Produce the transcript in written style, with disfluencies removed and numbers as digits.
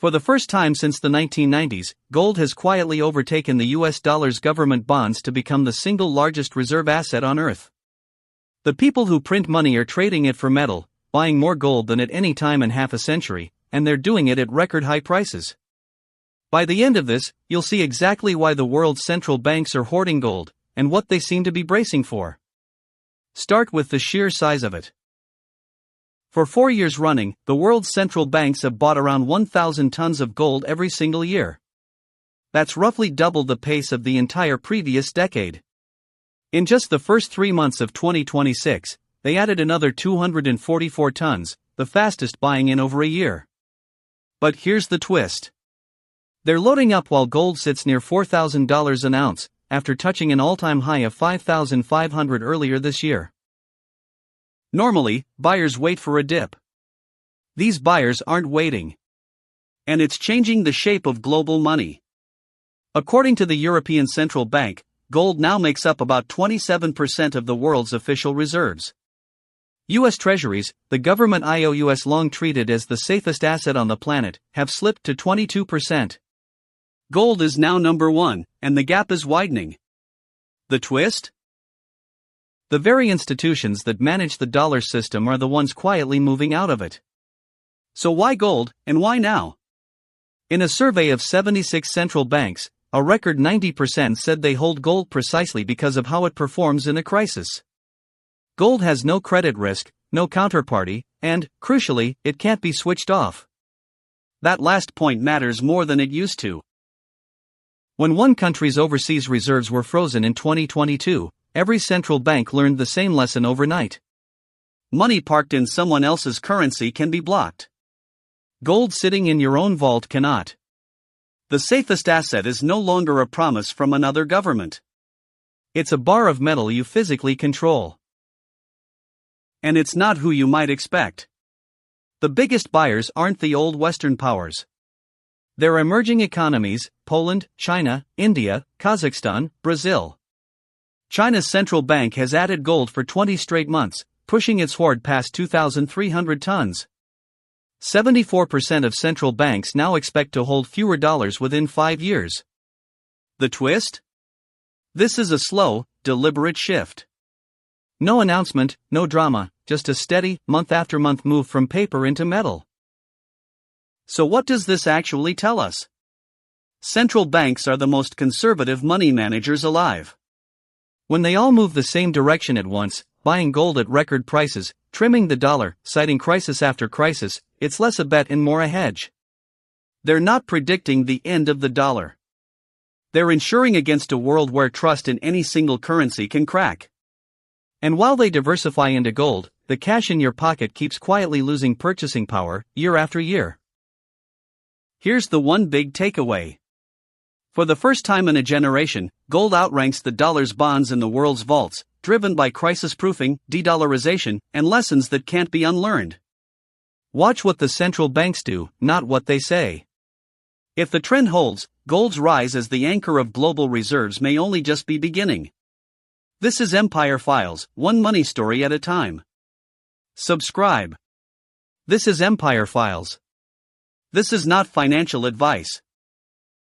For the first time since the 1990s, gold has quietly overtaken the US dollar's government bonds to become the single largest reserve asset on Earth. The people who print money are trading it for metal, buying more gold than at any time in half a century, and they're doing it at record high prices. By the end of this, you'll see exactly why the world's central banks are hoarding gold, and what they seem to be bracing for. Start with the sheer size of it. For 4 years running, the world's central banks have bought around 1,000 tons of gold every single year. That's roughly double the pace of the entire previous decade. In just the first 3 months of 2026, they added another 244 tons, the fastest buying in over a year. But here's the twist. They're loading up while gold sits near $4,000 an ounce, after touching an all-time high of $5,500 earlier this year. Normally, buyers wait for a dip. These buyers aren't waiting. And it's changing the shape of global money. According to the European Central Bank, gold now makes up about 27% of the world's official reserves. US Treasuries, the government IOUs long treated as the safest asset on the planet, have slipped to 22%. Gold is now number one, and the gap is widening. The twist? The very institutions that manage the dollar system are the ones quietly moving out of it. So why gold, and why now? In a survey of 76 central banks, a record 90% said they hold gold precisely because of how it performs in a crisis. Gold has no credit risk, no counterparty, and, crucially, it can't be switched off. That last point matters more than it used to. When one country's overseas reserves were frozen in 2022, every central bank learned the same lesson overnight. Money parked in someone else's currency can be blocked. Gold sitting in your own vault cannot. The safest asset is no longer a promise from another government. It's a bar of metal you physically control. And it's not who you might expect. The biggest buyers aren't the old Western powers. They're emerging economies: Poland, China, India, Kazakhstan, Brazil. China's central bank has added gold for 20 straight months, pushing its hoard past 2,300 tons. 74% of central banks now expect to hold fewer dollars within 5 years. The twist? This is a slow, deliberate shift. No announcement, no drama, just a steady, month-after-month move from paper into metal. So what does this actually tell us? Central banks are the most conservative money managers alive. When they all move the same direction at once, buying gold at record prices, trimming the dollar, citing crisis after crisis, it's less a bet and more a hedge. They're not predicting the end of the dollar. They're insuring against a world where trust in any single currency can crack. And while they diversify into gold, the cash in your pocket keeps quietly losing purchasing power, year after year. Here's the one big takeaway. For the first time in a generation, gold outranks the dollar's bonds in the world's vaults, driven by crisis-proofing, de-dollarization, and lessons that can't be unlearned. Watch what the central banks do, not what they say. If the trend holds, gold's rise as the anchor of global reserves may only just be beginning. This is Empire Files, one money story at a time. Subscribe. This is Empire Files. This is not financial advice.